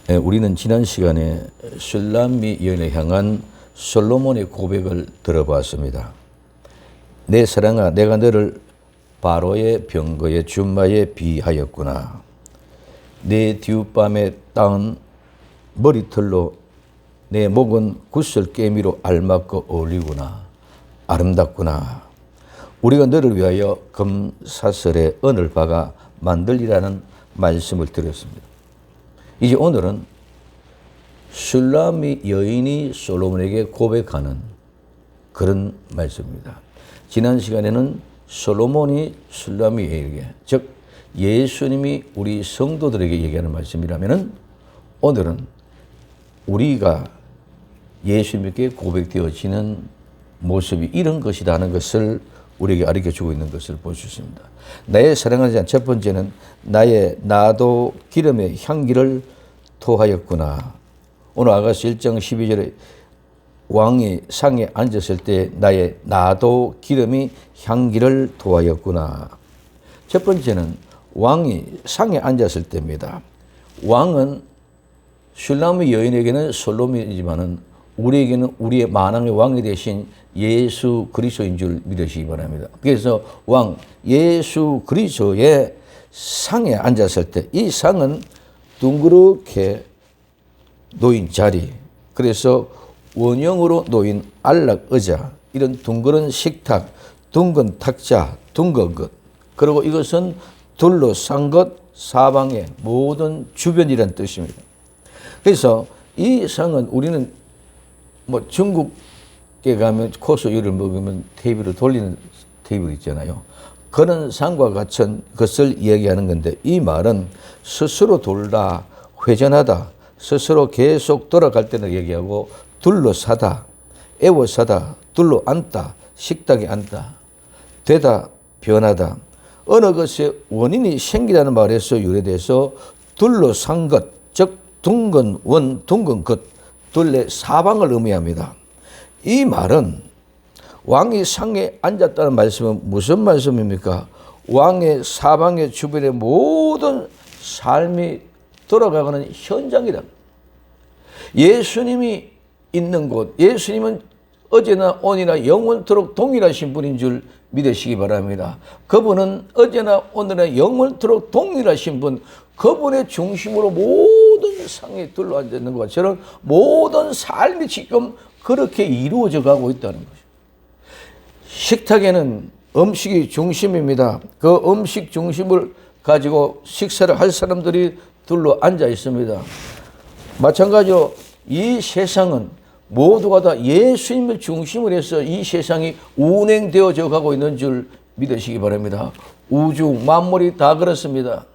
우리는 지난 시간에 슐람미 여인을 향한 솔로몬의 고백을 들어봤습니다. 내 사랑아, 내가 너를 바로의 병거의 준마에 비하였구나. 내 뒷밤에 따은 머리털로 내 목은 구슬깨미로 알맞고 어울리구나. 아름답구나. 우리가 너를 위하여 금사슬에 은을 박아 만들리라는 말씀을 드렸습니다. 이제 오늘은 슐람미 여인이 솔로몬에게 고백하는 그런 말씀입니다. 지난 시간에는 솔로몬이 슐람미 여인에게, 즉 예수님이 우리 성도들에게 얘기하는 말씀이라면, 오늘은 우리가 예수님께 고백되어지는 모습이 이런 것이다 하는 것을 우리에게 가르쳐주고 있는 것을 볼 수 있습니다. 나의 사랑하는 자, 첫 번째는 나도 기름의 향기를 토하였구나. 오늘 아가서 1장 12절에 왕이 상에 앉았을 때 나도 기름이 향기를 토하였구나. 첫 번째는 왕이 상에 앉았을 때입니다. 왕은 슐람미 여인에게는 솔로몬이지만은 우리에게는 우리의 만왕의 왕이 되신 예수 그리스도인 줄 믿으시기 바랍니다. 그래서 왕 예수 그리스도의 상에 앉았을 때 이 상은 둥그렇게 놓인 자리, 그래서 원형으로 놓인 안락 의자, 이런 둥그런 식탁, 둥근 탁자, 둥근 것, 그리고 이것은 둘러싼 것, 사방의 모든 주변이라는 뜻입니다. 그래서 이 상은 우리는 중국에 가면 코스 요리를 먹으면 테이블을 돌리는 테이블 있잖아요. 그런 상과 같은 것을 이야기하는 건데, 이 말은 스스로 돌다, 회전하다, 스스로 계속 돌아갈 때는 얘기하고, 둘러사다, 애워사다, 둘러 앉다, 식탁에 앉다, 되다, 변하다, 어느 것에 원인이 생기다는 말에서 유래돼서 둘러싼 것, 즉 둥근 원, 둥근 것, 둘레 사방을 의미합니다. 이 말은 왕이 상에 앉았다는 말씀은 무슨 말씀입니까? 왕의 사방의 주변의 모든 삶이 돌아가는 현장이다. 예수님이 있는 곳, 예수님은 어제나 오늘이나 영원토록 동일하신 분인 줄 믿으시기 바랍니다. 그분은 어제나 오늘이나 영원토록 동일하신 분, 그분의 중심으로 모든 상에 둘러앉아 있는 것처럼 모든 삶이 지금 그렇게 이루어져 가고 있다는 거죠. 식탁에는 음식이 중심입니다. 그 음식 중심을 가지고 식사를 할 사람들이 둘러 앉아 있습니다. 마찬가지로 이 세상은 모두가 다 예수님을 중심으로 해서 이 세상이 운행되어져 가고 있는 줄 믿으시기 바랍니다. 우주 만물이 다 그렇습니다.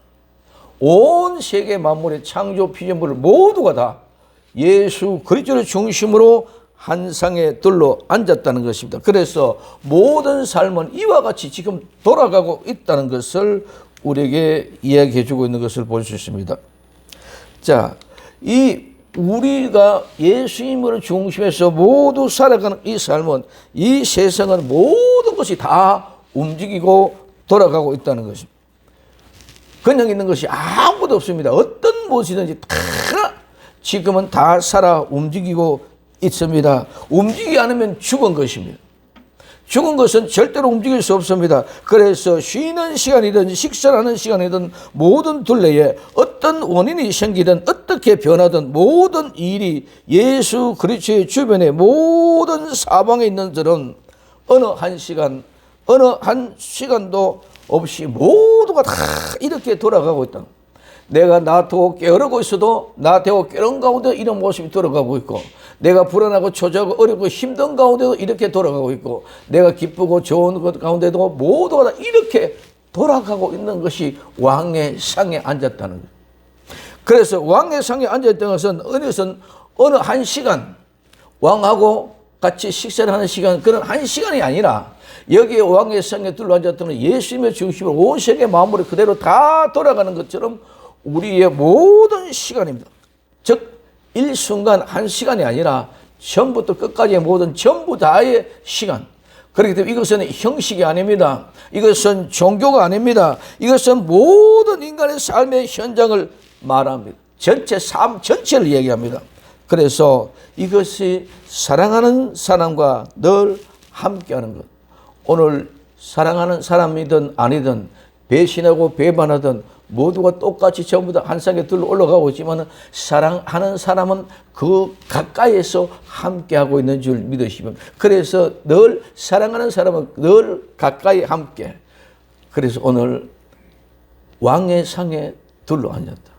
온 세계 만물의 창조 피조물 모두가 다 예수 그리스도를 중심으로 한 상에 둘러 앉았다는 것입니다. 그래서 모든 삶은 이와 같이 지금 돌아가고 있다는 것을 우리에게 이야기해 주고 있는 것을 볼 수 있습니다. 자, 우리가 예수님을 중심해서 모두 살아가는 이 삶은, 이 세상은 모든 것이 다 움직이고 돌아가고 있다는 것입니다. 그냥 있는 것이 아무도 없습니다. 어떤 무엇이든지 다 지금은 다 살아 움직이고 있습니다. 움직이지 않으면 죽은 것입니다. 죽은 것은 절대로 움직일 수 없습니다. 그래서 쉬는 시간이든 식사하는 시간이든 모든 둘레에 어떤 원인이 생기든 어떻게 변하든 모든 일이 예수 그리스도의 주변에 모든 사방에 있는 들은 어느 한 시간도 없이 모두가 다 이렇게 돌아가고 있다. 내가 나태하고 게으르고 있어도 나태하고 게으른 가운데 이런 모습이 돌아가고 있고, 내가 불안하고 초조하고 어렵고 힘든 가운데도 이렇게 돌아가고 있고, 내가 기쁘고 좋은 것 가운데도 모두가 다 이렇게 돌아가고 있는 것이 왕의 상에 앉았다는 거예요. 그래서 왕의 상에 앉아있다는 것은 어느 한 시간, 왕하고 같이 식사를 하는 시간, 그런 한 시간이 아니라 여기에 왕의 상에 둘러앉았다는 예수님의 중심으로 온 세계 만물이 그대로 다 돌아가는 것처럼 우리의 모든 시간입니다. 즉 일순간 한 시간이 아니라 처음부터 끝까지의 모든 전부 다의 시간. 그렇기 때문에 이것은 형식이 아닙니다. 이것은 종교가 아닙니다. 이것은 모든 인간의 삶의 현장을 말합니다. 전체 삶 전체를 얘기합니다. 그래서 이것이 사랑하는 사람과 늘 함께하는 것. 오늘 사랑하는 사람이든 아니든 배신하고 배반하든 모두가 똑같이 전부 다 한 쌍에 들러 올라가고 있지만 사랑하는 사람은 그 가까이에서 함께하고 있는 줄 믿으시면, 그래서 늘 사랑하는 사람은 늘 가까이 함께. 그래서 오늘 왕의 상에 둘러 앉았다.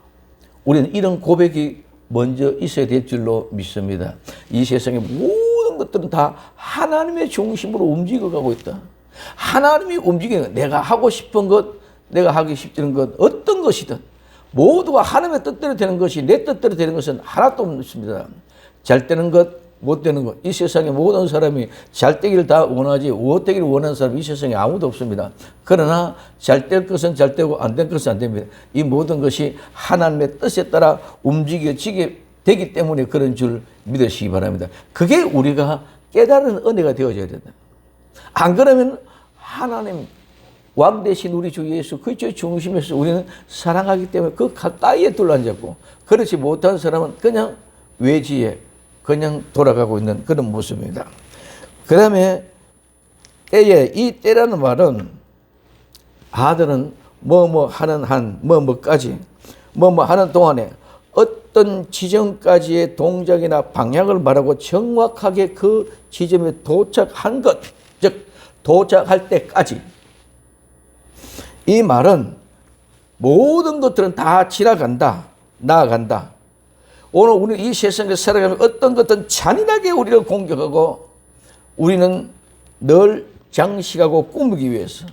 우리는 이런 고백이 먼저 있어야 될 줄로 믿습니다. 이 세상의 모든 것들은 다 하나님의 중심으로 움직여가고 있다. 하나님이 움직이는, 내가 하고 싶은 것, 내가 하기 싫은 것, 어떤 것이든 모두가 하나님의 뜻대로 되는 것이, 내 뜻대로 되는 것은 하나도 없습니다. 잘 되는 것, 못 되는 것. 이 세상에 모든 사람이 잘 되기를 다 원하지 못 되기를 원하는 사람이 이 세상에 아무도 없습니다. 그러나 잘 될 것은 잘 되고 안 될 것은 안 됩니다. 이 모든 것이 하나님의 뜻에 따라 움직여지게 되기 때문에 그런 줄 믿으시기 바랍니다. 그게 우리가 깨달은 은혜가 되어져야 된다. 안 그러면 하나님 왕 대신 우리 주 예수 그리스도의 중심에서 우리는 사랑하기 때문에 그 가까이에 둘러앉았고, 그렇지 못한 사람은 그냥 외지에 그냥 돌아가고 있는 그런 모습입니다. 그 다음에 때에, 이 때라는 말은 아들은 뭐뭐 하는 한 뭐뭐까지 뭐뭐 하는 동안에 어떤 지점까지의 동작이나 방향을 말하고 정확하게 그 지점에 도착한 것, 즉 도착할 때까지. 이 말은 모든 것들은 다 지나간다, 나아간다. 오늘 우리 이 세상에 살아가면 어떤 것든 잔인하게 우리를 공격하고 우리는 늘 장식하고 꾸미기 위해서,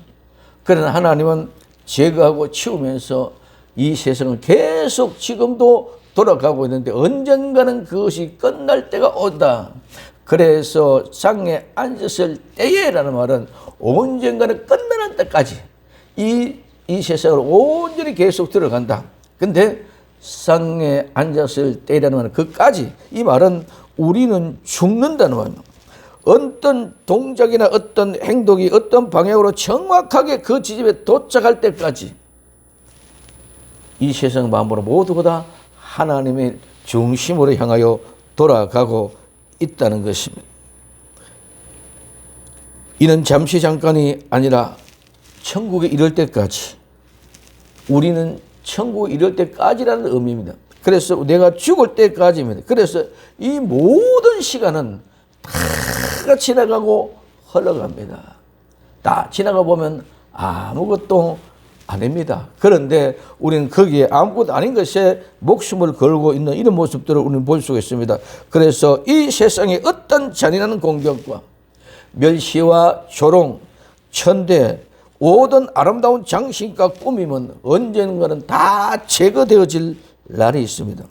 그러나 하나님은 제거하고 치우면서 이 세상을 계속 지금도 돌아가고 있는데 언젠가는 그것이 끝날 때가 온다. 그래서 상에 앉았을 때에라는 말은 언젠가는 끝나는 때까지 이 세상을 온전히 계속 들어간다. 근데 상에 앉았을 때라는 말은 그까지, 이 말은 우리는 죽는다는 말입니다. 어떤 동작이나 어떤 행동이 어떤 방향으로 정확하게 그 지점에 도착할 때까지 이 세상 만물은 모두가 다 하나님의 중심으로 향하여 돌아가고 있다는 것입니다. 이는 잠시 잠깐이 아니라 천국에 이를 때까지, 우리는 천국에 이를 때까지라는 의미입니다. 그래서 내가 죽을 때까지입니다. 그래서 이 모든 시간은 다 지나가고 흘러갑니다. 다 지나가 보면 아무것도 아닙니다. 그런데 우리는 거기에 아무것도 아닌 것에 목숨을 걸고 있는 이런 모습들을 우리는 볼 수가 있습니다. 그래서 이 세상의 어떤 잔인한 공격과 멸시와 조롱, 천대, 모든 아름다운 장식과 꾸밈은 언젠가는 다 제거되어질 날이 있습니다.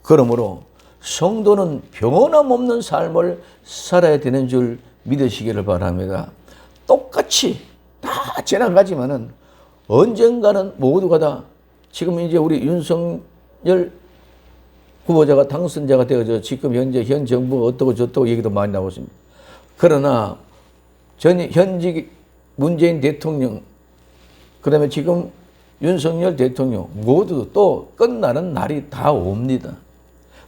그러므로 성도는 변함없는 삶을 살아야 되는 줄 믿으시기를 바랍니다. 똑같이 다 지나가지만은 언젠가는 모두가 다, 지금 이제 우리 윤석열 후보자가 당선자가 되어져 지금 현재 현 정부가 어떻고 저떻고 얘기도 많이 나오고 있습니다. 그러나 현직 문재인 대통령, 그 다음에 지금 윤석열 대통령 모두 또 끝나는 날이 다 옵니다.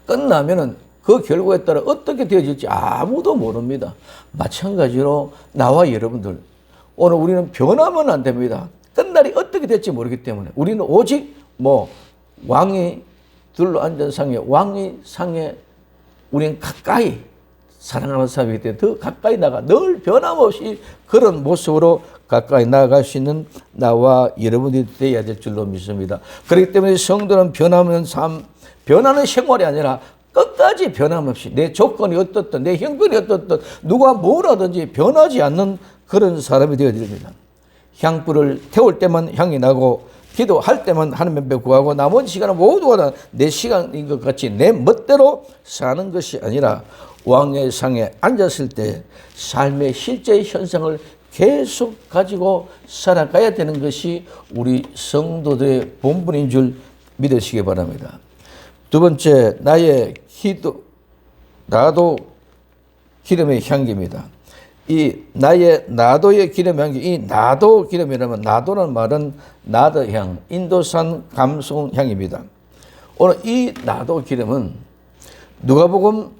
끝나면은 그 결과에 따라 어떻게 되어질지 아무도 모릅니다. 마찬가지로 나와 여러분들, 오늘 우리는 변하면 안 됩니다. 끝날이 어떻게 될지 모르기 때문에 우리는 오직 왕이 둘러앉은 상에, 왕의 상에 우리는 가까이 사랑하는 사람이기 때문에 더 가까이 나가, 늘 변함없이 그런 모습으로 가까이 나아갈 수 있는 나와 여러분들이 되어야 될 줄로 믿습니다. 그렇기 때문에 성도는 변하는 삶, 변하는 생활이 아니라 끝까지 변함없이 내 조건이 어떻든 내 형편이 어떻든 누가 뭐라든지 변하지 않는 그런 사람이 되어야 됩니다. 향불을 태울 때만 향이 나고 기도할 때만 하나님 앞에 구하고 나머지 시간은 모두가 다 내 시간인 것 같이 내 멋대로 사는 것이 아니라 왕의 상에 앉았을 때 삶의 실제의 현상을 계속 가지고 살아가야 되는 것이 우리 성도들의 본분인 줄 믿으시기 바랍니다. 두 번째, 나도 기름의 향기입니다. 이 나도의 기름의 향기, 이 나도 기름이라면, 나도라는 말은 나드향, 인도산 감송향입니다. 오늘 이 나도 기름은 마가복음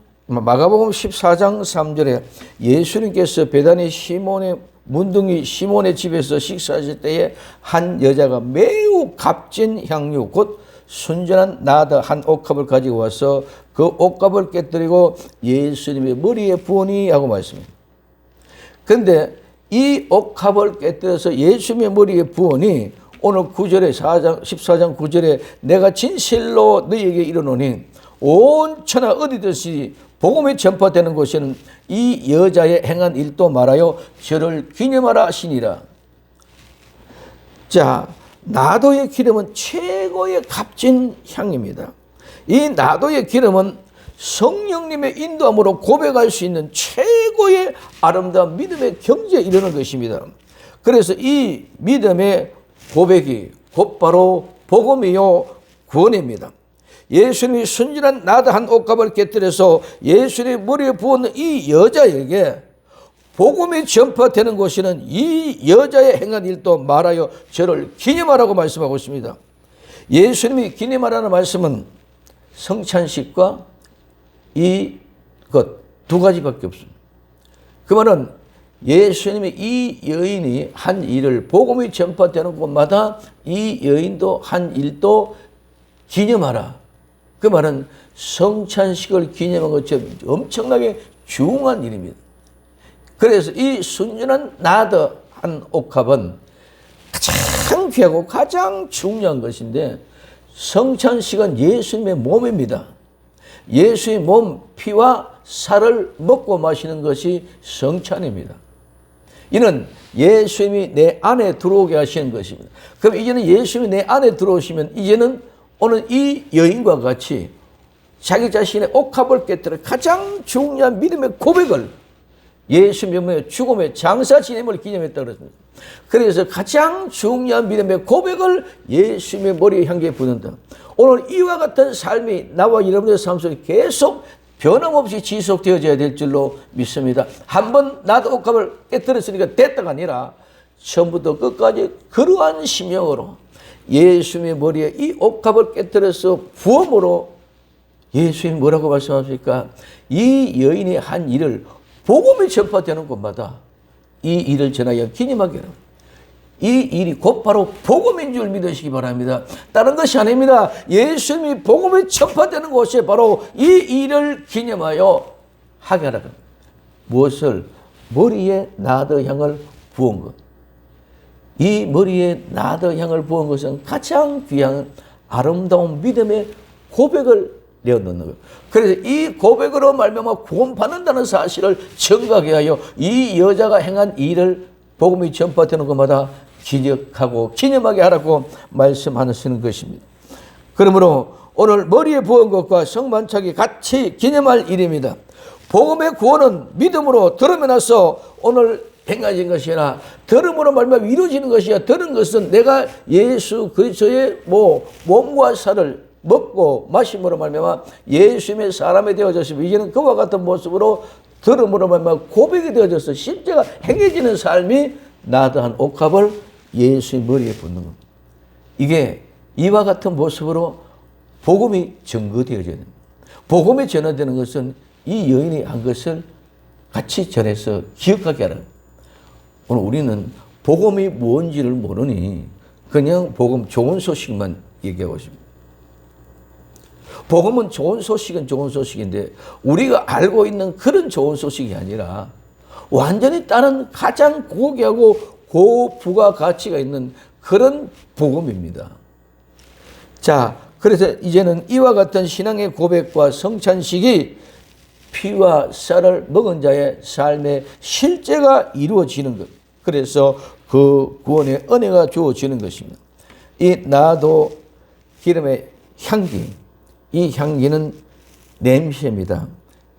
14장 3절에 예수님께서 베다니 시몬의 문둥이 시몬의 집에서 식사하실 때에 한 여자가 매우 값진 향유 곧 순전한 나드 한 옥합을 가지고 와서 그 옥합을 깨뜨리고 예수님의 머리에 부으니 하고 말씀합니다. 그런데 이 옥합을 깨뜨려서 예수님의 머리에 부으니 오늘 9절에 14장 9절에 내가 진실로 너희에게 이르노니 온 천하 어디든지 복음이 전파되는 곳에는 이 여자의 행한 일도 말하여 저를 기념하라 하시니라. 자, 나도의 기름은 최고의 값진 향입니다. 이 나도의 기름은 성령님의 인도함으로 고백할 수 있는 최고의 아름다운 믿음의 경지에 이르는 것입니다. 그래서 이 믿음의 고백이 곧바로 복음이요 구원입니다. 예수님이 순진한 나드 한 옥합을 깨뜨려서 예수님의 머리에 부었는 이 여자에게 복음이 전파되는 곳에는 이 여자의 행한 일도 말하여 저를 기념하라고 말씀하고 있습니다. 예수님이 기념하라는 말씀은 성찬식과 이것 두 가지밖에 없습니다. 그 말은 예수님이 이 여인이 한 일을 복음이 전파되는 곳마다 이 여인도 한 일도 기념하라. 그 말은 성찬식을 기념한 것처럼 엄청나게 중요한 일입니다. 그래서 이 순전한 나드 한 옥합은 가장 귀하고 가장 중요한 것인데 성찬식은 예수님의 몸입니다. 예수의 몸, 피와 살을 먹고 마시는 것이 성찬입니다. 이는 예수님이 내 안에 들어오게 하시는 것입니다. 그럼 이제는 예수님이 내 안에 들어오시면 이제는 오늘 이 여인과 같이 자기 자신의 옥합을 깨뜨려 가장 중요한 믿음의 고백을 예수님의 죽음의 장사 지냄을 기념했다고 그랬습니다. 그래서 가장 중요한 믿음의 고백을 예수님의 머리에 향기에 부는다. 오늘 이와 같은 삶이 나와 여러분의 삶 속에 계속 변함없이 지속되어져야 될 줄로 믿습니다. 한번 나도 옥합을 깨뜨렸으니까 됐다가 아니라 처음부터 끝까지 그러한 심령으로 예수님의 머리에 이 옥합을 깨뜨려서 부음으로 예수님이 뭐라고 말씀하십니까? 이 여인이 한 일을 복음이 전파되는 곳마다 이 일을 전하여 기념하게 합니다. 이 일이 곧바로 복음인 줄 믿으시기 바랍니다. 다른 것이 아닙니다. 예수님이 복음이 전파되는 곳에 바로 이 일을 기념하여 하게 하라. 무엇을? 머리에 나드 향을 부은 것. 이 머리에 나드 향을 부은 것은 가장 귀한 아름다운 믿음의 고백을 내어놓는 거예요. 그래서 이 고백으로 말미암아 구원받는다는 사실을 청각하게 하여 이 여자가 행한 일을 복음이 전파되는 것마다 기억하고 기념하게 하라고 말씀하시는 것입니다. 그러므로 오늘 머리에 부은 것과 성만찬이 같이 기념할 일입니다. 복음의 구원은 믿음으로 들음에 나서 오늘 행하신 것이나 들음으로 말미암아 이루어지는 것이야. 들은 것은 내가 예수 그리스도의 몸과 살을 먹고 마심으로 말미암아 예수님의 사람이 되어졌으면 이제는 그와 같은 모습으로 들음으로 말미암아 고백이 되어져서 실제가 행해지는 삶이 나드한 옥합을 예수의 머리에 붓는 겁니다. 이게 이와 같은 모습으로 복음이 증거되어져야 됩니다. 복음이 전해되는 것은 이 여인이 한 것을 같이 전해서 기억하게 하라. 오늘 우리는 복음이 뭔지를 모르니 그냥 복음 좋은 소식만 얘기하고 있습니다. 복음은 좋은 소식은 좋은 소식인데 우리가 알고 있는 그런 좋은 소식이 아니라 완전히 다른 가장 고귀하고 고부가 가치가 있는 그런 복음입니다. 자, 그래서 이제는 이와 같은 신앙의 고백과 성찬식이 피와 쌀을 먹은 자의 삶의 실제가 이루어지는 것. 그래서 그 구원의 은혜가 주어지는 것입니다. 이 나도 기름의 향기, 이 향기는 냄새입니다.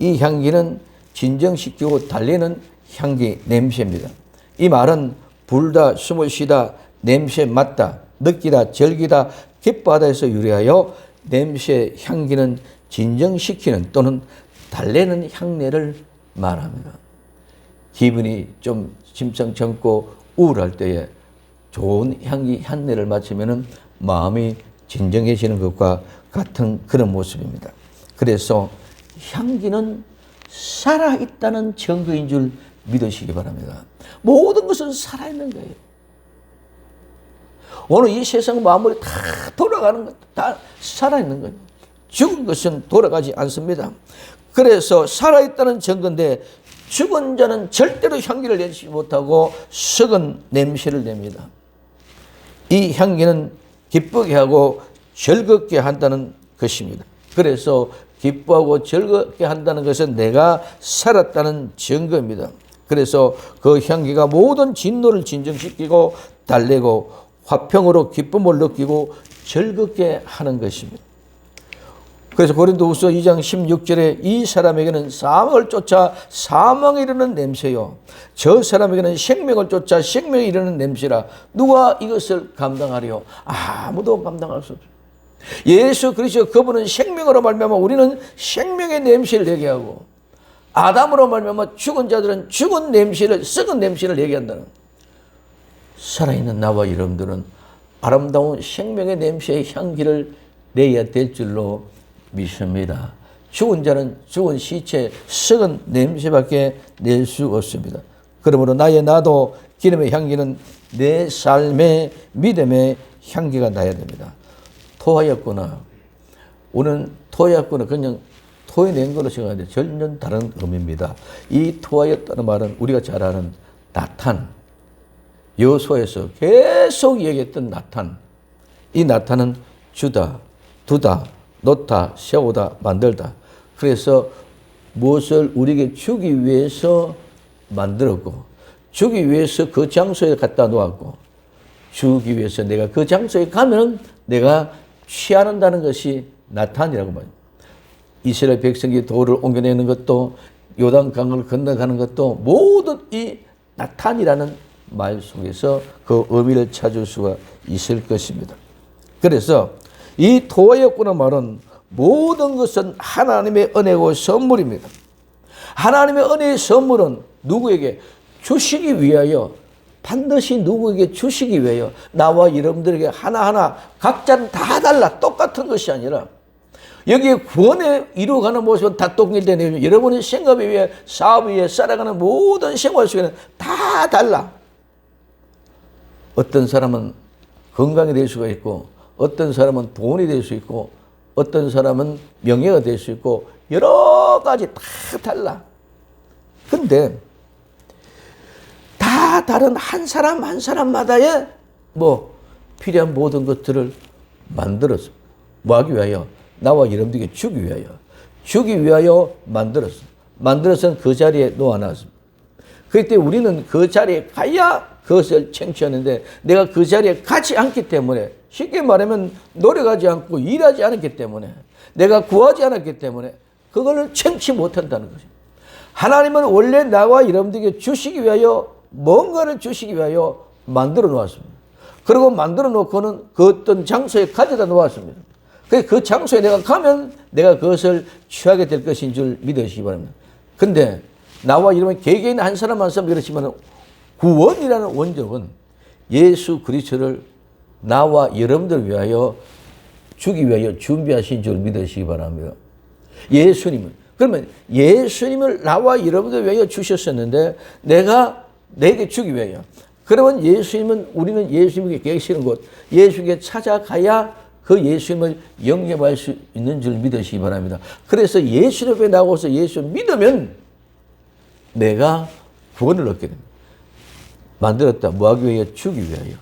이 향기는 진정시키고 달리는 향기, 냄새입니다. 이 말은 불다, 숨을 쉬다, 냄새 맡다, 느끼다, 즐기다, 기뻐하다에서 유래하여 냄새, 향기는 진정시키는 또는 달래는 향내를 말합니다. 기분이 좀 심상찮고 우울할 때에 좋은 향기, 향내를 맡으면 마음이 진정해지는 것과 같은 그런 모습입니다. 그래서 향기는 살아있다는 증거인 줄 믿으시기 바랍니다. 모든 것은 살아있는 거예요. 오늘 이 세상 마음이 다 돌아가는 것, 다 살아있는 거예요. 죽은 것은 돌아가지 않습니다. 그래서 살아있다는 증거인데 죽은 자는 절대로 향기를 내지 못하고 썩은 냄새를 냅니다. 이 향기는 기쁘게 하고 즐겁게 한다는 것입니다. 그래서 기뻐하고 즐겁게 한다는 것은 내가 살았다는 증거입니다. 그래서 그 향기가 모든 진노를 진정시키고 달래고 화평으로 기쁨을 느끼고 즐겁게 하는 것입니다. 그래서 고린도후서 2장 16절에 이 사람에게는 사망을 쫓아 사망에 이르는 냄새요 저 사람에게는 생명을 쫓아 생명에 이르는 냄새라. 누가 이것을 감당하리요? 아무도 감당할 수 없어요. 예수 그리스도 그분은 생명으로 말미암아 우리는 생명의 냄새를 내게 하고, 아담으로 말미암아 죽은 자들은 죽은 냄새를, 썩은 냄새를 내게 한다는. 살아있는 나와 여러분들은 아름다운 생명의 냄새의 향기를 내야 될 줄로 믿습니다. 죽은 자는 죽은 시체, 썩은 냄새밖에 낼 수 없습니다. 그러므로 나도 기름의 향기는 내 삶의 믿음의 향기가 나야 됩니다. 토하였구나. 우리는 토하였구나. 그냥 토해낸 걸로 생각하는데 전혀 다른 의미입니다. 이 토하였다는 말은 우리가 잘 아는 나탄, 여호수아에서 계속 얘기했던 나탄. 이 나탄은 주다, 두다, 놓다, 세우다, 만들다. 그래서 무엇을 우리에게 주기 위해서 만들었고, 주기 위해서 그 장소에 갖다 놓았고, 주기 위해서 내가 그 장소에 가면 내가 취하는다는 것이 나탄이라고 말합니다. 이스라엘 백성이 돌을 옮겨내는 것도, 요단강을 건너가는 것도 모든 이 나탄이라는 말 속에서 그 의미를 찾을 수가 있을 것입니다. 그래서 이 토하였구나 말은 모든 것은 하나님의 은혜고 선물입니다. 하나님의 은혜의 선물은 누구에게 주시기 위하여, 반드시 누구에게 주시기 위하여, 나와 여러분들에게 하나하나 각자는 다 달라 똑같은 것이 아니라 여기에 구원에 이루어가는 모습은 다 동일되네요. 여러분의 생업에 위해, 사업에 위해 살아가는 모든 생활 속에는 다 달라. 어떤 사람은 건강이 될 수가 있고, 어떤 사람은 돈이 될 수 있고, 어떤 사람은 명예가 될 수 있고, 여러 가지 다 달라. 근데 다 다른 한 사람 한 사람마다의 필요한 모든 것들을 만들었어. 뭐 하기 위하여? 나와 여러분들에게 주기 위하여. 주기 위하여 만들었어. 만들어서는 그 자리에 놓아놨습니다. 그때 우리는 그 자리에 가야 그것을 챙취하는데, 내가 그 자리에 가지 않기 때문에, 쉽게 말하면 노력하지 않고 일하지 않았기 때문에, 내가 구하지 않았기 때문에 그걸 챙취 못한다는 것입니다. 하나님은 원래 나와 여러분들에게 주시기 위하여, 뭔가를 주시기 위하여 만들어 놓았습니다. 그리고 만들어 놓고는 그 어떤 장소에 가져다 놓았습니다. 그 장소에 내가 가면 내가 그것을 취하게 될 것인 줄 믿으시기 바랍니다. 근데 나와 여러분 개개인 한 사람 한 사람 그렇지만 구원이라는 원적은 예수 그리스도를 나와 여러분들을 위하여 주기 위하여 준비하신 줄 믿으시기 바랍니다. 그러면 예수님을 나와 여러분들을 위하여 주셨었는데 내게 주기 위하여. 그러면 우리는 예수님께 계시는 곳, 예수님께 찾아가야 그 예수님을 영접할 수 있는 줄 믿으시기 바랍니다. 그래서 예수님 앞에 나가서 예수를 믿으면 내가 구원을 얻게 됩니다. 만들었다. 뭐하기 위하여? 주기 위하여.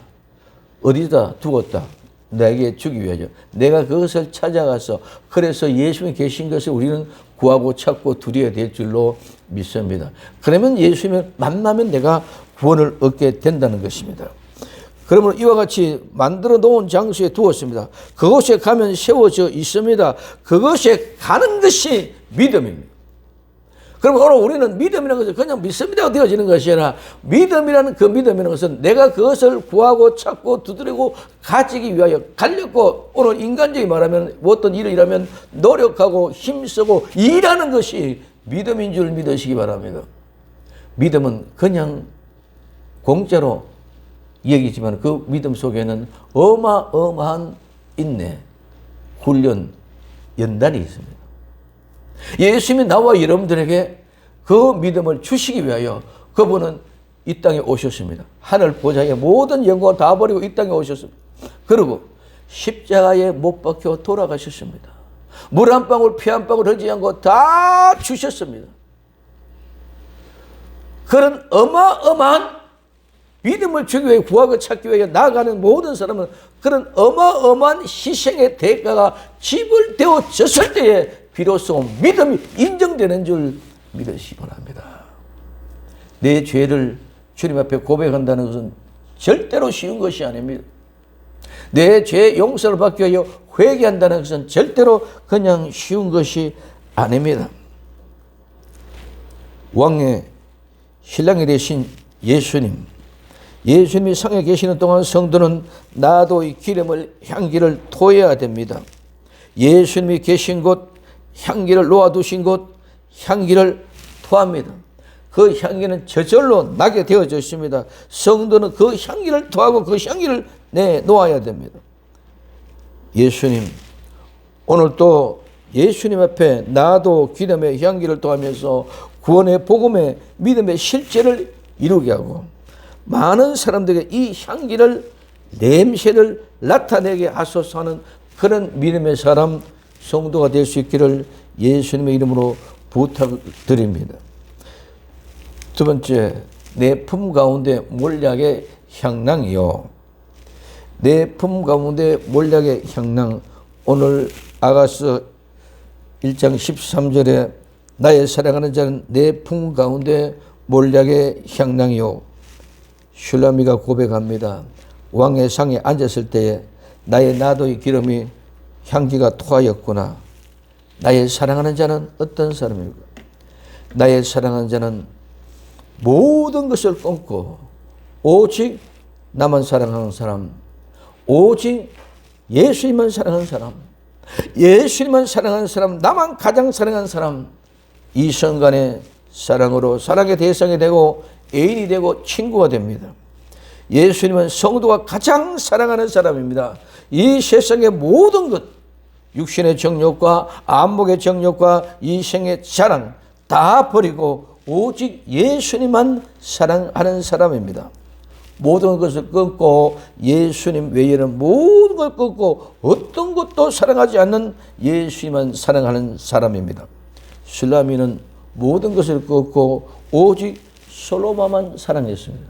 어디다 두었다. 내게 주기 위하여. 내가 그것을 찾아가서, 그래서 예수님이 계신 것을 우리는 구하고 찾고 드려야 될 줄로 믿습니다. 그러면 예수님을 만나면 내가 구원을 얻게 된다는 것입니다. 그러면 이와 같이 만들어 놓은 장소에 두었습니다. 그곳에 가면 세워져 있습니다. 그곳에 가는 것이 믿음입니다. 그럼 오늘 우리는 믿음이라는 것은 그냥 믿습니다가 되어지는 것이 아니라, 믿음이라는 그 믿음이라는 것은 내가 그것을 구하고 찾고 두드리고 가지기 위하여 가려고, 오늘 인간적인 말하면 어떤 일을 일하면 노력하고 힘쓰고 일하는 것이 믿음인 줄 믿으시기 바랍니다. 믿음은 그냥 공짜로 얘기지만 그 믿음 속에는 어마어마한 인내, 훈련, 연단이 있습니다. 예수님이 나와 여러분들에게 그 믿음을 주시기 위하여 그분은 이 땅에 오셨습니다. 하늘 보좌의 모든 영광을 다 버리고 이 땅에 오셨습니다. 그리고 십자가에 못 박혀 돌아가셨습니다. 물 한 방울 피 한 방울 흘리지 않고 다 주셨습니다. 그런 어마어마한 믿음을 주기 위해 구하고 찾기 위해 나아가는 모든 사람은 그런 어마어마한 희생의 대가가 지불되어졌을 때에 비로소 믿음이 인정되는 줄 믿으시기 바랍니다. 내 죄를 주님 앞에 고백한다는 것은 절대로 쉬운 것이 아닙니다. 내 죄 용서를 받기 위하여 회개한다는 것은 절대로 그냥 쉬운 것이 아닙니다. 왕의 신랑이 되신 예수님이 성에 계시는 동안 성도는 나도 이 기름을 향기를 토해야 됩니다. 예수님이 계신 곳, 향기를 놓아두신 곳, 향기를 토합니다. 그 향기는 저절로 나게 되어져 있습니다. 성도는 그 향기를 토하고 그 향기를 내놓아야 됩니다. 예수님, 오늘 또 예수님 앞에 나도 기름의 향기를 토하면서 구원의 복음의 믿음의 실제를 이루게 하고 많은 사람들에게 이 향기를 냄새를 나타내게 하소서 하는 그런 믿음의 사람 성도가 될 수 있기를 예수님의 이름으로 부탁드립니다. 두 번째, 내 품 가운데 몰약의 향낭이요. 내 품 가운데 몰약의 향낭. 오늘 아가서 1장 13절에 나의 사랑하는 자는 내 품 가운데 몰약의 향낭이요. 슐라미가 고백합니다. 왕의 상에 앉았을 때에 나의 나도의 기름이 향기가 토하였구나. 나의 사랑하는 자는 어떤 사람입니까? 나의 사랑하는 자는 모든 것을 끊고 오직 나만 사랑하는 사람, 오직 예수님만 사랑하는 사람, 예수님만 사랑하는 사람, 나만 가장 사랑하는 사람, 이 순간에 사랑으로 사랑의 대상이 되고 애인이 되고 친구가 됩니다. 예수님은 성도가 가장 사랑하는 사람입니다. 이 세상의 모든 것, 육신의 정욕과 안목의 정욕과 이생의 자랑 다 버리고 오직 예수님만 사랑하는 사람입니다. 모든 것을 끊고 예수님 외에는 모든 걸 끊고 어떤 것도 사랑하지 않는 예수님만 사랑하는 사람입니다. 술라미는 모든 것을 끊고 오직 솔로몬만 사랑했습니다.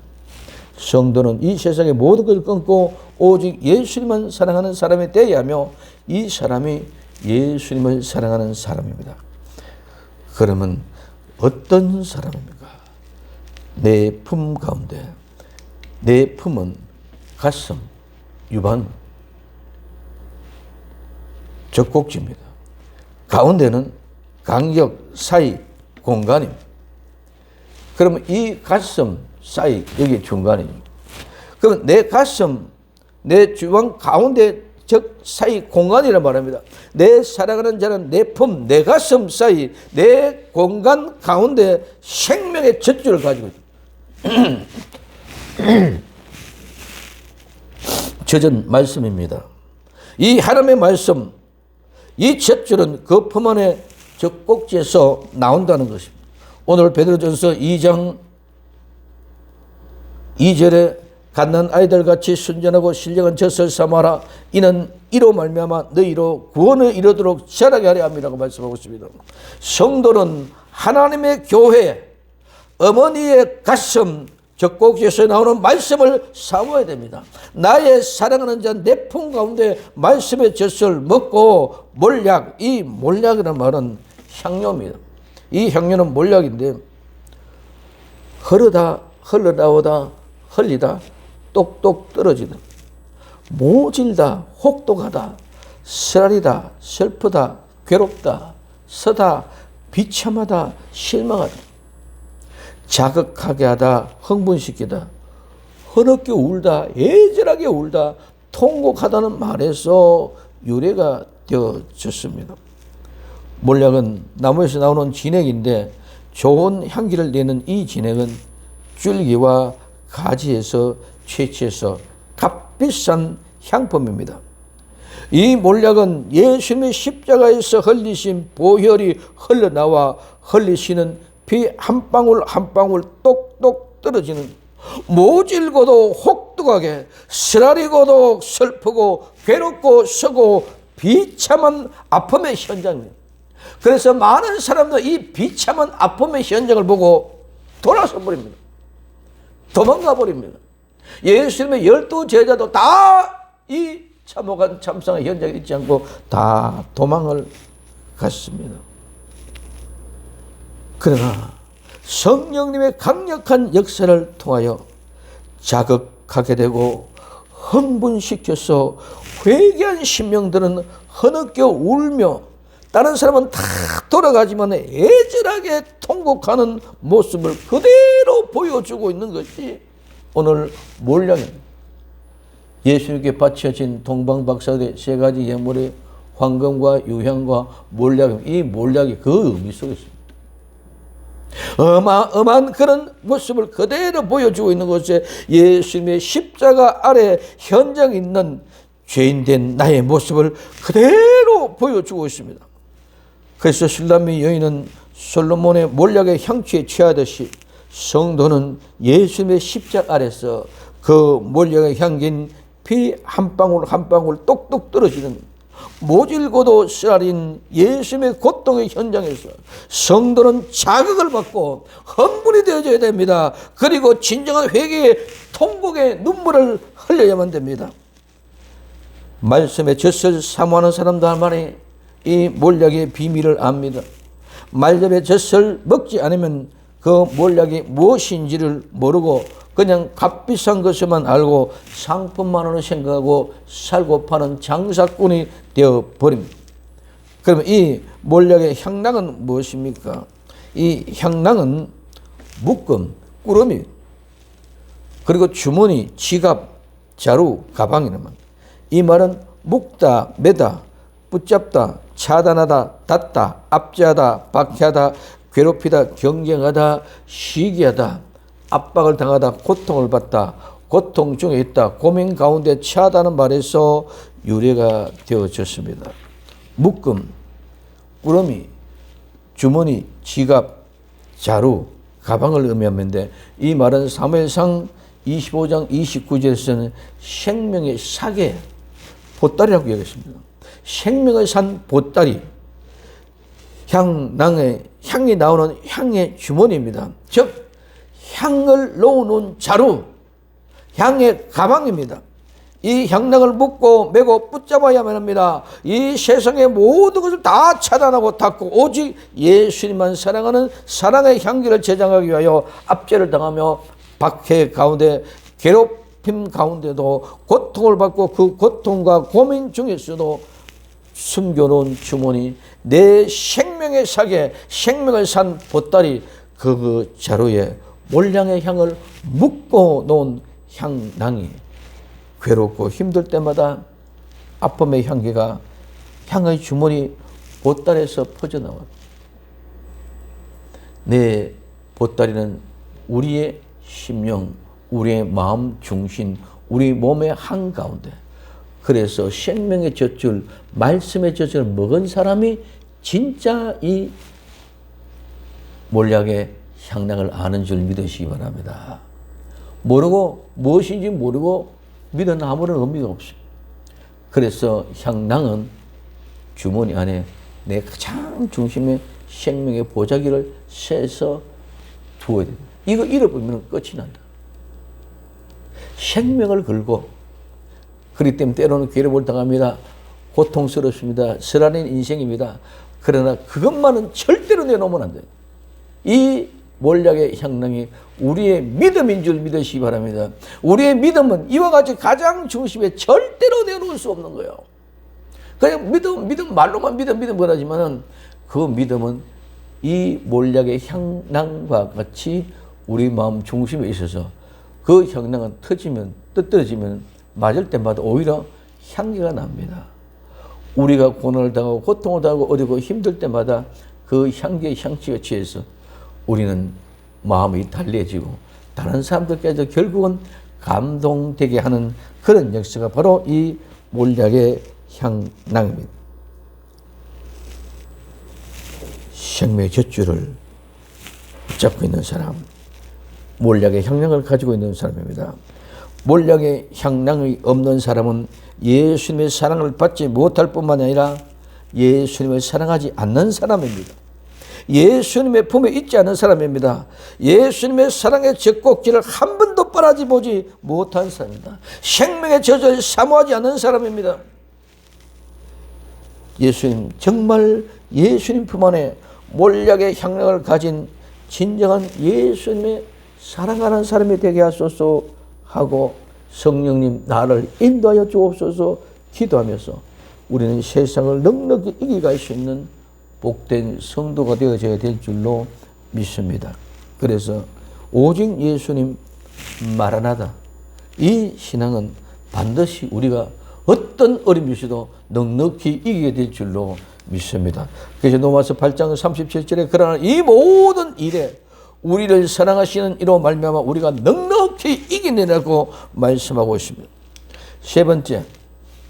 성도는 이 세상의 모든 것을 끊고 오직 예수님만 사랑하는 사람이 되어야 하며 이 사람이 예수님을 사랑하는 사람입니다. 그러면 어떤 사람입니까? 내 품 가운데, 내 품은 가슴, 유방, 젖꼭지입니다. 가운데는 간격 사이 공간입니다. 그러면 이 가슴 사이, 여기 중간입니다. 그럼 내 가슴, 내 주방 가운데 즉 사이 공간이란 말입니다. 내 사랑하는 자는 내 품, 내 가슴 사이, 내 공간 가운데 생명의 젖줄을 가지고 있습니다. 젖은 말씀입니다. 이 하나님의 말씀, 이 젖줄은 그 품 안에 젖꼭지에서 나온다는 것입니다. 오늘 베드로전서 2장 2절에 갓난 아이들 같이 순전하고 신령한 젖을 삼아라. 이는 이로 말미암아 너희로 구원을 이루도록 자라게 하려 함이라고 말씀하고 있습니다. 성도는 하나님의 교회, 어머니의 가슴, 젖꼭지에서 나오는 말씀을 사모해야 됩니다. 나의 사랑하는 자 내 품 가운데 말씀의 젖을 먹고 몰약, 이 몰약이라는 말은 향료입니다. 이 향료는 몰약인데 흘러나오다 흘리다 똑똑 떨어지다 모질다 혹독하다 쓰라리다 슬프다 괴롭다 서다 비참하다 실망하다 자극하게 하다 흥분시키다 흐느껴 울다 애절하게 울다 통곡하다는 말에서 유래가 되어졌습니다. 몰약은 나무에서 나오는 진액인데 좋은 향기를 내는 이 진액은 줄기와 가지에서 채취해서 값비싼 향품입니다. 이 몰약은 예수님의 십자가에서 흘리신 보혈이 흘러나와 흘리시는 피 한 방울 한 방울 똑똑 떨어지는, 모질고도 혹독하게, 쓰라리고도 슬프고 괴롭고 서고 비참한 아픔의 현장입니다. 그래서 많은 사람들은 이 비참한 아픔의 현장을 보고 돌아서 버립니다. 도망가 버립니다. 예수님의 12 제자도 다 이 참혹한 참상의 현장에 있지 않고 다 도망을 갔습니다. 그러나 성령님의 강력한 역사를 통하여 자극하게 되고 흥분시켜서 회개한 심령들은 흐느껴 울며, 다른 사람은 다 돌아가지만 애절하게 통곡하는 모습을 그대로 보여주고 있는 것이 오늘 몰약입니다. 예수님께 바쳐진 동방박사들의 세 가지 예물의 황금과 유향과 몰약, 이 몰약이 그 의미 속에 있습니다. 어마어마한 그런 모습을 그대로 보여주고 있는 것에 예수님의 십자가 아래 현장에 있는 죄인된 나의 모습을 그대로 보여주고 있습니다. 그래서 술람미 여인은 솔로몬의 몰약의 향취에 취하듯이 성도는 예수님의 십자가 아래서 그 몰약의 향기인 피 한 방울 한 방울 똑똑 떨어지는, 모질고도 쓰라린 예수님의 고통의 현장에서 성도는 자극을 받고 흥분이 되어져야 됩니다. 그리고 진정한 회개의 통곡의 눈물을 흘려야만 됩니다. 말씀의 젖을 사모하는 사람들만이 이 몰약의 비밀을 압니다. 말씀의 젖을 먹지 않으면 그 몰약이 무엇인지를 모르고 그냥 값비싼 것만 알고 상품만으로 생각하고 살고 파는 장사꾼이 되어버립니다. 그러면 이 몰약의 향락은 무엇입니까? 이 향락은 묶음, 꾸러미, 그리고 주머니, 지갑, 자루, 가방이란 말입니다. 이 말은 묶다, 매다, 붙잡다, 차단하다, 닫다, 압제하다, 박해하다, 괴롭히다, 경쟁하다, 시기하다, 압박을 당하다, 고통을 받다, 고통 중에 있다, 고민 가운데 처하다는 말에서 유래가 되어졌습니다. 묶음, 꾸러미, 주머니, 지갑, 자루, 가방을 의미하는데, 이 말은 사무엘상 25장 29절에서는 생명의 사계, 보따리라고 얘기했습니다. 생명을 산 보따리, 향낭의 향이 나오는 향의 주머니입니다. 즉 향을 놓는 자루, 향의 가방입니다. 이 향락을 묶고 메고 붙잡아야만 합니다. 이 세상의 모든 것을 다 차단하고 닫고 오직 예수님만 사랑하는 사랑의 향기를 제장하기 위하여 압제를 당하며 박해 가운데, 괴롭힘 가운데도 고통을 받고 그 고통과 고민 중에서도 숨겨놓은 주머니, 내 생명의 사계, 생명을 산 보따리, 그 자루에 몰량의 향을 묶어 놓은 향낭이 괴롭고 힘들 때마다 아픔의 향기가 향의 주머니 보따리에서 퍼져나와. 내 보따리는 우리의 심령, 우리의 마음 중심, 우리 몸의 한가운데. 그래서 생명의 젖줄, 말씀의 젖을 먹은 사람이 진짜 이 몰약의 향락을 아는 줄 믿으시기 바랍니다. 모르고 무엇인지 모르고 믿어는 아무런 의미가 없습니다. 그래서 향락은 주머니 안에 내 가장 중심에 생명의 보자기를 세서 두어야 됩니다. 이거 잃어버리면 끝이 난다. 생명을 걸고, 그렇기 때문에 때로는 괴롭을 당합니다. 고통스럽습니다. 쓰라린 인생입니다. 그러나 그것만은 절대로 내놓으면 안 돼요. 이 몰약의 향락이 우리의 믿음인 줄 믿으시기 바랍니다. 우리의 믿음은 이와 같이 가장 중심에 절대로 내놓을 수 없는 거예요. 그냥 믿음 말로만 믿음 그러지만은 그 믿음은 이 몰약의 향락과 같이 우리 마음 중심에 있어서 그 향락은 터지면, 떨어지면 맞을 때마다 오히려 향기가 납니다. 우리가 고난을 당하고 고통을 당하고 어디고 힘들 때마다 그 향기의 향취가 취해서 우리는 마음이 달래지고 다른 사람들께서 결국은 감동되게 하는 그런 역사가 바로 이 몰약의 향낭입니다. 생명의 젖줄을 붙잡고 있는 사람, 몰약의 향량을 가지고 있는 사람입니다. 몰약의 향량이 없는 사람은 예수님의 사랑을 받지 못할 뿐만 아니라 예수님을 사랑하지 않는 사람입니다. 예수님의 품에 있지 않은 사람입니다. 예수님의 사랑의 젖꼭지를 한 번도 빨아지 보지 못한 사람입니다. 생명의 젖을 사모하지 않는 사람입니다. 예수님, 정말 예수님 품 안에 몰약의 향량을 가진 진정한 예수님의 사랑하는 사람이 되게 하소서 하고 성령님 나를 인도하여 주옵소서 기도하면서 우리는 세상을 넉넉히 이겨갈 수 있는 복된 성도가 되어져야 될 줄로 믿습니다. 그래서 오직 예수님 마라나다, 이 신앙은 반드시 우리가 어떤 어려움이 있어도 넉넉히 이기게 될 줄로 믿습니다. 그래서 로마서 8장 37절에 그러나 이 모든 일에 우리를 사랑하시는 이로 말미암아 우리가 넉넉히 이기내라고 말씀하고 있습니다. 세 번째,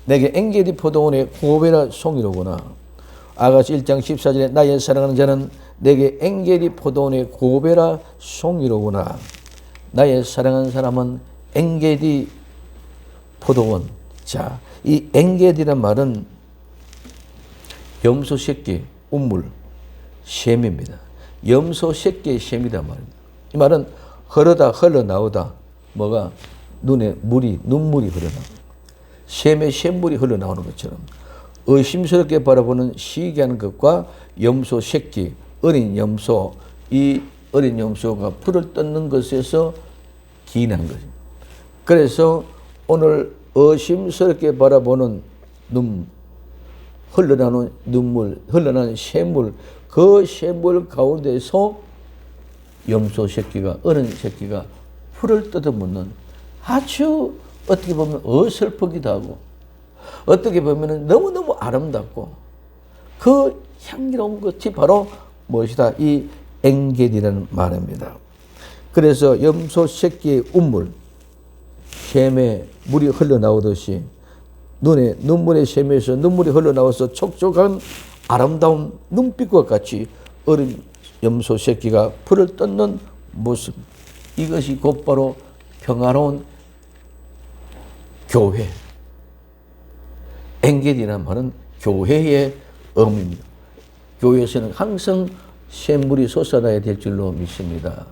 내게 엔게디 포도원의 고베라 송이로구나. 아가서 1장 14절에 나의 사랑하는 자는 내게 엔게디 포도원의 고베라 송이로구나. 나의 사랑하는 사람은 엔게디 포도원. 자, 이 엔게디란 말은 염소 새끼, 운물, 셈입니다. 염소 새끼의 셈이란 말입니다. 이 말은 흘러나오다. 뭐가? 눈물이 흘러나오다. 셈의 샘물이 흘러나오는 것처럼 의심스럽게 바라보는 시기하는 것과 염소 새끼, 어린 염소, 이 어린 염소가 풀을 뜯는 것에서 기인한 것입니다. 그래서 오늘 의심스럽게 바라보는 흘러나오는 눈물, 흘러나오는 샘물, 그 샘물 가운데서 염소 새끼가, 어린 새끼가 풀을 뜯어먹는 아주 어떻게 보면 어설프기도 하고 어떻게 보면 너무너무 아름답고 그 향기로운 것이 바로 무엇이다? 이 엔게디라는 말입니다. 그래서 염소 새끼의 운물, 샘에 물이 흘러나오듯이 눈에 눈물의 샘에서 눈물이 흘러나와서 촉촉한 아름다운 눈빛과 같이 어린 염소 새끼가 풀을 뜯는 모습, 이것이 곧바로 평화로운 교회, 엔게디라는 말은 교회의 의미입니다. 교회에서는 항상 샘물이 솟아나야 될 줄로 믿습니다.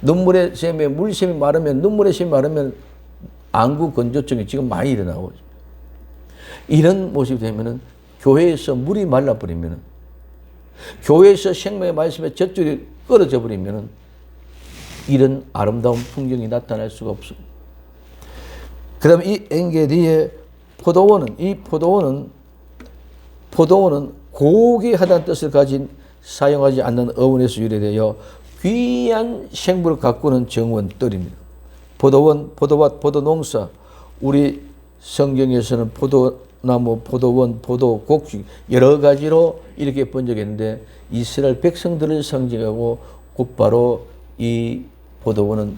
눈물의 샘에 물샘이 마르면, 눈물의 샘이 마르면 안구 건조증이 지금 많이 일어나고, 이런 모습이 되면은 교회에서 물이 말라버리면은, 교회에서 생명의 말씀에 젖줄이 끊어져 버리면은 이런 아름다운 풍경이 나타날 수가 없습니다. 그 다음에 이 엔게디의 포도원은, 이 포도원은 고귀하다는 뜻을 가진 사용하지 않는 어원에서 유래되어 귀한 생물을 가꾸는 정원떨입니다. 포도원, 포도밭, 포도농사, 우리 성경에서는 포도나무, 포도원, 포도, 곡식 여러 가지로 이렇게 번역했는데 이스라엘 백성들을 상징하고 곧바로 이 포도원은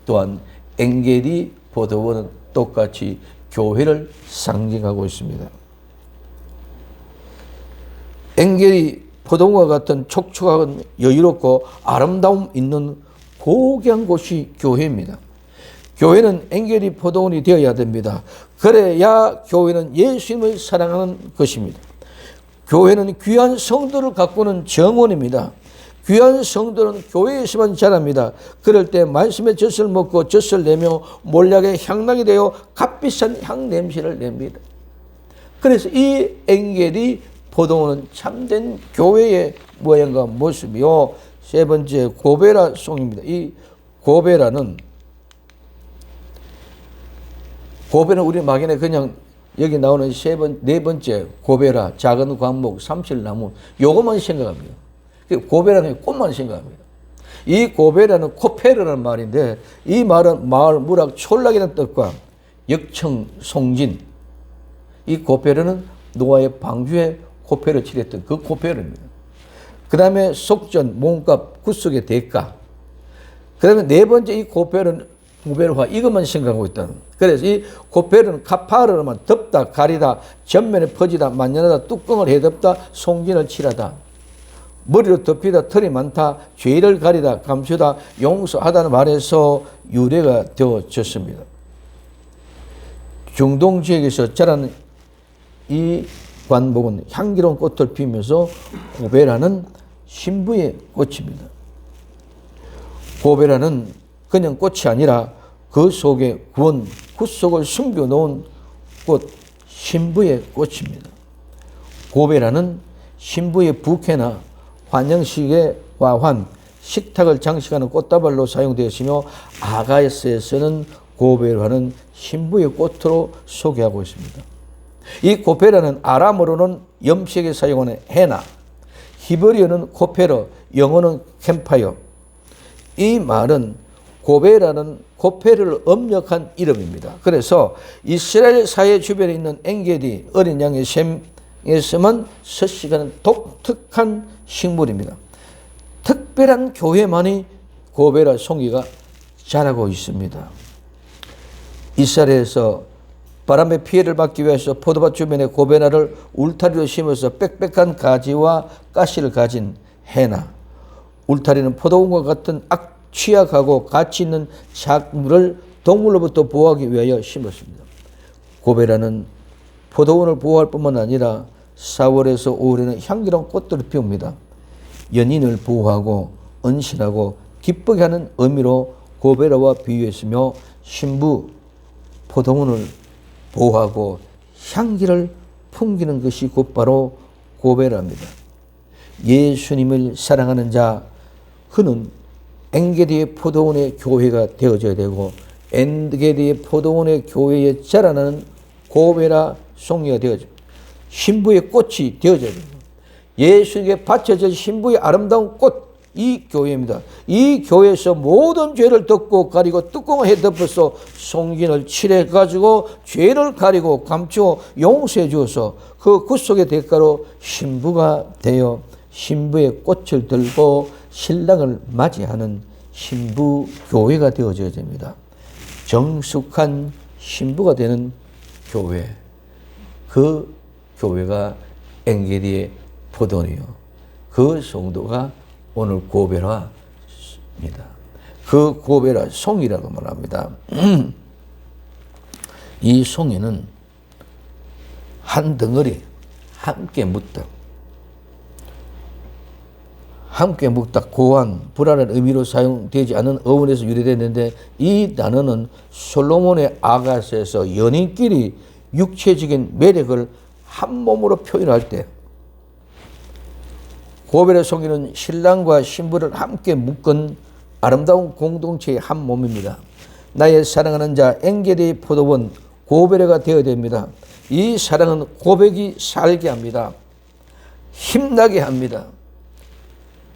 또한 엔게디 포도원은 똑같이 교회를 상징하고 있습니다. 엔게디 포도원과 같은 촉촉한 여유롭고 아름다움 있는 고귀한 곳이 교회입니다. 교회는 엔게디 포도원이 되어야 됩니다. 그래야 교회는 예수님을 사랑하는 것입니다. 교회는 귀한 성도를 가꾸는 정원입니다. 귀한 성도는 교회에서만 자랍니다. 그럴 때 말씀의 젖을 먹고 젖을 내며 몰약의 향락이 되어 값비싼 향 냄새를 냅니다. 그래서 이 엔게디 포도원은 참된 교회의 모양과 모습이요. 세 번째, 고베라 송입니다. 이 고베라는 우리 막연히 그냥 여기 나오는 네 번째 고베라, 작은 광목, 삼실나무, 요것만 생각합니다. 고베라는 꽃만 생각합니다. 이 고베라는 코페르라는 말인데, 이 말은 마을, 무락, 촌락이라는 뜻과 역청, 송진, 이 고페르는 노아의 방주에 코페르 칠했던 그 코페르입니다. 그 다음에 속전, 몸값, 구속의 대가. 그 다음에 네 번째 이 코페르는 고베르화 이것만 생각하고 있다는. 그래서 이 고베르는 카파르만 덮다, 가리다, 전면에 퍼지다, 만연하다, 뚜껑을 해덮다, 송진을 칠하다, 머리로 덮이다, 털이 많다, 죄를 가리다, 감추다, 용서하다는 말에서 유래가 되어졌습니다. 중동 지역에서 자라는 이 관목은 향기로운 꽃을 피우면서 고베라는 신부의 꽃입니다. 고베라는 그냥 꽃이 아니라 그 속에 구원, 구속을 숨겨놓은 꽃, 신부의 꽃입니다. 고베라는 신부의 부케나 환영식의 화환, 식탁을 장식하는 꽃다발로 사용되었으며 아가에스에서는 고베라는 신부의 꽃으로 소개하고 있습니다. 이 고베라는 아람어로는 염색에 사용하는 헤나, 히브리어는 코페르, 영어는 캠파이어. 이 말은 고베라는 고페르를 업력한 이름입니다. 그래서 이스라엘 사회 주변에 있는 엔게디, 어린 양의 셈에서만 서식하는 독특한 식물입니다. 특별한 교회만이 고베라 송이가 자라고 있습니다. 이스라엘에서 바람의 피해를 막기 위해서 포도밭 주변에 고베라를 울타리로 심어서 빽빽한 가지와 가시를 가진 헤나, 울타리는 포도원과 같은 취약하고 가치 있는 작물을 동물로부터 보호하기 위하여 심었습니다. 고베라는 포도원을 보호할 뿐만 아니라 4월에서 5월에는 향기로운 꽃들을 피웁니다. 연인을 보호하고 은신하고 기쁘게 하는 의미로 고베라와 비유했으며 신부 포도원을 보호하고 향기를 풍기는 것이 곧바로 고베라입니다. 예수님을 사랑하는 자, 그는 엔게디의 포도원의 교회가 되어져야 되고 엔게디의 포도원의 교회에 자라나는 고베라 송이가 되어져 신부의 꽃이 되어져야 됩니다. 예수에게 바쳐질 신부의 아름다운 꽃, 이 교회입니다. 이 교회에서 모든 죄를 덮고 가리고 뚜껑을 해덮어서 송진을 칠해가지고 죄를 가리고 감추어 용서해 주어서 그 구속의 대가로 신부가 되어 신부의 꽃을 들고 신랑을 맞이하는 신부 교회가 되어져야 됩니다. 정숙한 신부가 되는 교회, 그 교회가 엔게디의 포도원이요, 그 성도가 오늘 고베라입니다. 그 고베라 송이라고 말합니다. 이 송이는 한 덩어리 함께 묻다, 함께 묵다, 고안, 불안한 의미로 사용되지 않은 어원에서 유래됐는데 이 단어는 솔로몬의 아가스에서 연인끼리 육체적인 매력을 한 몸으로 표현할 때 고베라 송이는 신랑과 신부를 함께 묶은 아름다운 공동체의 한 몸입니다. 나의 사랑하는 자 엔게디의 포도원 고베라가 되어야 됩니다. 이 사랑은 고백이 살게 합니다. 힘나게 합니다.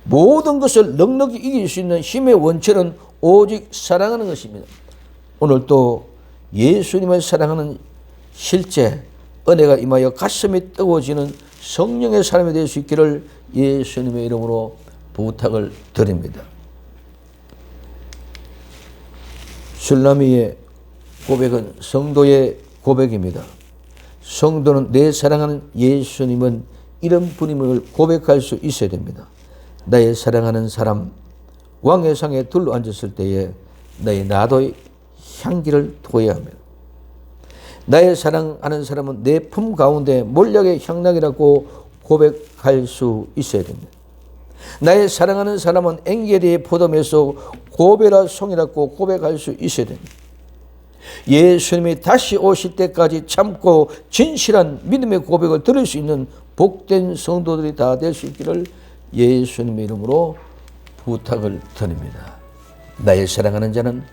모든 것을 넉넉히 이길 수 있는 힘의 원천은 오직 사랑하는 것입니다. 오늘 또 예수님을 사랑하는 실제 은혜가 임하여 가슴이 뜨거워지는 성령의 사람이 될 수 있기를 예수님의 이름으로 부탁을 드립니다. 술라미의 고백은 성도의 고백입니다. 성도는 내 사랑하는 예수님은 이런 분임을 고백할 수 있어야 됩니다. 나의 사랑하는 사람 왕의 상에 둘러앉았을 때에 나의 나도의 향기를 토해야 합니다. 나의 사랑하는 사람은 내 품 가운데 몰약의 향락이라고 고백할 수 있어야 됩니다. 나의 사랑하는 사람은 엔게디의 포도원에서 고베라 송이라고 고백할 수 있어야 됩니다. 예수님이 다시 오실 때까지 참고 진실한 믿음의 고백을 들을 수 있는 복된 성도들이 다 될 수 있기를 예수님의 이름으로 부탁을 드립니다. 나의 사랑하는 자는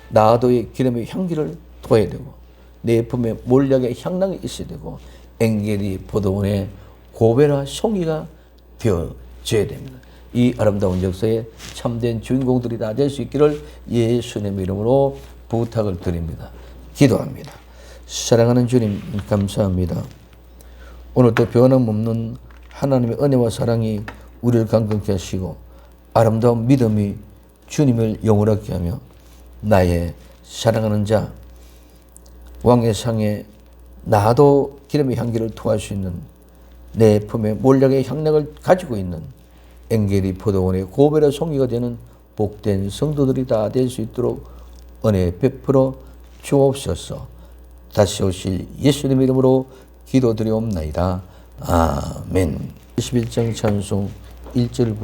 나도의 기름의 향기를 토해야 되고 내 품에 몰약의 향락이 있어야 되고 엔게디 포도원의 고베라 송이가 되어져야 됩니다. 이 아름다운 역사에 참된 주인공들이 다 될 수 있기를 예수님의 이름으로 부탁을 드립니다. 기도합니다. 사랑하는 주님 감사합니다. 오늘도 변함없는 하나님의 은혜와 사랑이 우리를 강건케 하시고 아름다운 믿음이 주님을 영원하게 하며 나의 사랑하는 자, 왕의 상에 나도 기름의 향기를 토할 수 있는 내 품에 몰약의 향락을 가지고 있는 엥게리 포도원의 고별의 송이가 되는 복된 성도들이 다 될 수 있도록 은혜 베풀어 주옵소서. 다시 오실 예수님 이름으로 기도드리옵나이다. 아멘. 21장 찬송 1절부터